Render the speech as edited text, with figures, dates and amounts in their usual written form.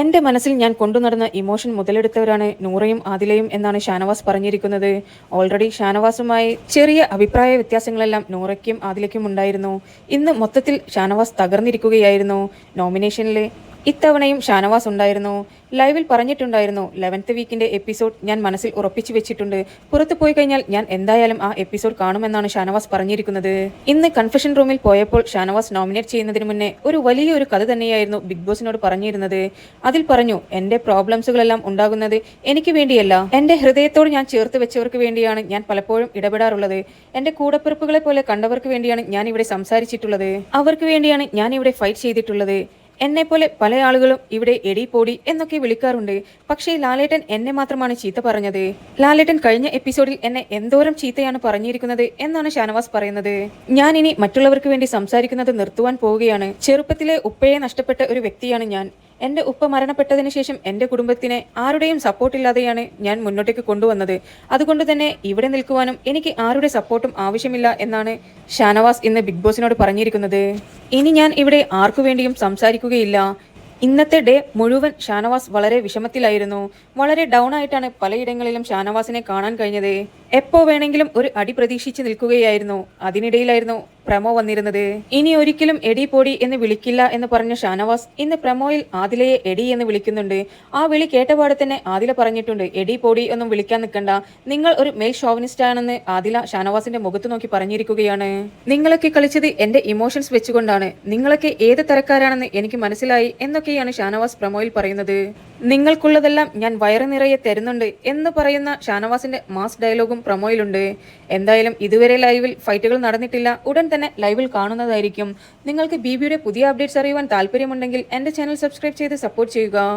എന്റെ മനസ്സിൽ ഞാൻ കൊണ്ടുനടന്ന ഇമോഷൻ മുതലെടുത്തവരാണ് നൂറയും ആദിലയും എന്നാണ് ഷാനവാസ് പറഞ്ഞിരിക്കുന്നത്. ഓൾറെഡി ഷാനവാസുമായി ചെറിയ അഭിപ്രായ വ്യത്യാസങ്ങളെല്ലാം നൂറയ്ക്കും ആദിലയ്ക്കും ഉണ്ടായിരുന്നു. ഇന്ന് മൊത്തത്തിൽ ഷാനവാസ് തകർന്നിരിക്കുകയായിരുന്നു. നോമിനേഷനിൽ ഇത്തവണയും ഷാനവാസ് ഉണ്ടായിരുന്നു. ലൈവിൽ പറഞ്ഞിട്ടുണ്ടായിരുന്നു, 11th വീക്കിന്റെ എപ്പിസോഡ് ഞാൻ മനസ്സിൽ ഉറപ്പിച്ചു വെച്ചിട്ടുണ്ട്. പുറത്തു പോയി കഴിഞ്ഞാൽ ഞാൻ എന്തായാലും ആ എപ്പിസോഡ് കാണുമെന്നാണ് ഷാനവാസ് പറഞ്ഞിരിക്കുന്നത്. ഇന്ന് കൺഫെഷൻ റൂമിൽ പോയപ്പോൾ ഷാനവാസ് നോമിനേറ്റ് ചെയ്യുന്നതിന് മുന്നേ ഒരു വലിയൊരു കഥ തന്നെയായിരുന്നു ബിഗ് ബോസിനോട് പറഞ്ഞിരുന്നത്. അതിൽ പറഞ്ഞു, എന്റെ പ്രോബ്ലംസുകളെല്ലാം ഉണ്ടാകുന്നത് എനിക്ക് വേണ്ടിയല്ല, എന്റെ ഹൃദയത്തോട് ഞാൻ ചേർത്ത് വെച്ചവർക്ക് വേണ്ടിയാണ് ഞാൻ പലപ്പോഴും ഇടപെടാറുള്ളത്. എന്റെ കൂടപ്പിറപ്പുകളെ പോലെ കണ്ടവർക്ക് വേണ്ടിയാണ് ഞാൻ ഇവിടെ സംസാരിച്ചിട്ടുള്ളത്. അവർക്ക് വേണ്ടിയാണ് ഞാൻ ഇവിടെ ഫൈറ്റ് ചെയ്തിട്ടുള്ളത്. എന്നെപ്പോലെ പല ആളുകളും ഇവിടെ എടി പോടി എന്നൊക്കെ വിളിക്കാറുണ്ട്. പക്ഷേ ലാലേട്ടൻ എന്നെ മാത്രമാണ് ചീത്ത പറഞ്ഞത്. ലാലേട്ടൻ കഴിഞ്ഞ എപ്പിസോഡിൽ എന്നെ എന്തോരം ചീത്തയാണ് പറഞ്ഞിരിക്കുന്നത് എന്നാണ് ഷാനവാസ് പറയുന്നത്. ഞാൻ ഇനി മറ്റുള്ളവർക്ക് വേണ്ടി സംസാരിക്കുന്നത് നിർത്തുവാൻ പോവുകയാണ്. ചെറുപ്പത്തിലെ ഉപ്പയെ നഷ്ടപ്പെട്ട ഒരു വ്യക്തിയാണ് ഞാൻ. എന്റെ ഉപ്പ മരണപ്പെട്ടതിന് ശേഷം എന്റെ കുടുംബത്തിനെ ആരുടെയും സപ്പോർട്ടില്ലാതെയാണ് ഞാൻ മുന്നോട്ടേക്ക് കൊണ്ടുവന്നത്. അതുകൊണ്ട് തന്നെ ഇവിടെ നിൽക്കുവാനും എനിക്ക് ആരുടെ സപ്പോർട്ടും ആവശ്യമില്ല എന്നാണ് ഷാനവാസ് ഇന്ന് ബിഗ് ബോസിനോട് പറഞ്ഞിരിക്കുന്നത്. ഇനി ഞാൻ ഇവിടെ ആർക്കു വേണ്ടിയും സംസാരിക്കുകയില്ല. ഇന്നത്തെ ഡേ മുഴുവൻ ഷാനവാസ് വളരെ വിഷമത്തിലായിരുന്നു. വളരെ ഡൗൺ ആയിട്ടാണ് പലയിടങ്ങളിലും ഷാനവാസിനെ കാണാൻ കഴിഞ്ഞത്. എപ്പോ വേണമെങ്കിലും ഒരു അടി പ്രതീക്ഷിച്ച് നിൽക്കുകയായിരുന്നു. അതിനിടയിലായിരുന്നു പ്രമോ വന്നിരുന്നത്. ഇനി ഒരിക്കലും എടി പോടി എന്ന് വിളിക്കില്ല എന്ന് പറഞ്ഞ ഷാനവാസ് ഇന്ന് പ്രമോയിൽ ആദിലയെ എടി എന്ന് വിളിക്കുന്നുണ്ട്. ആ വിളി കേട്ടപാടെ തന്നെ ആദില പറഞ്ഞിട്ടുണ്ട്, എടി പോടി ഒന്നും വിളിക്കാൻ നിൽക്കണ്ട, നിങ്ങൾ ഒരു മെയിൽ ഷോവനിസ്റ്റ് ആണെന്ന് ആദില ഷാനവാസിന്റെ മുഖത്ത് നോക്കി പറഞ്ഞിരിക്കുകയാണ്. നിങ്ങളൊക്കെ കളിച്ചത് എന്റെ ഇമോഷൻസ് വെച്ചുകൊണ്ടാണ്, നിങ്ങളൊക്കെ ഏത് തരക്കാരാണെന്ന് എനിക്ക് മനസ്സിലായി എന്നൊക്കെയാണ് ഷാനവാസ് പ്രമോയിൽ പറയുന്നത്. നിങ്ങൾക്കുള്ളതെല്ലാം ഞാൻ വയറ് നിറയെ തരുന്നുണ്ട് എന്ന് പറയുന്ന ഷാനവാസിന്റെ മാസ് ഡയലോഗും പ്രമോയിലുണ്ട്. എന്തായാലും ഇതുവരെ ലൈവിൽ ഫൈറ്റുകൾ നടന്നിട്ടില്ല. ഉടൻ തന്നെ ലൈവിൽ കാണുന്നതായിരിക്കും. നിങ്ങൾക്ക് ബിബിയുടെ പുതിയ അപ്ഡേറ്റ്സ് അറിയുവാൻ താല്പര്യമുണ്ടെങ്കിൽ എന്റെ ചാനൽ സബ്സ്ക്രൈബ് ചെയ്ത് സപ്പോർട്ട് ചെയ്യുക.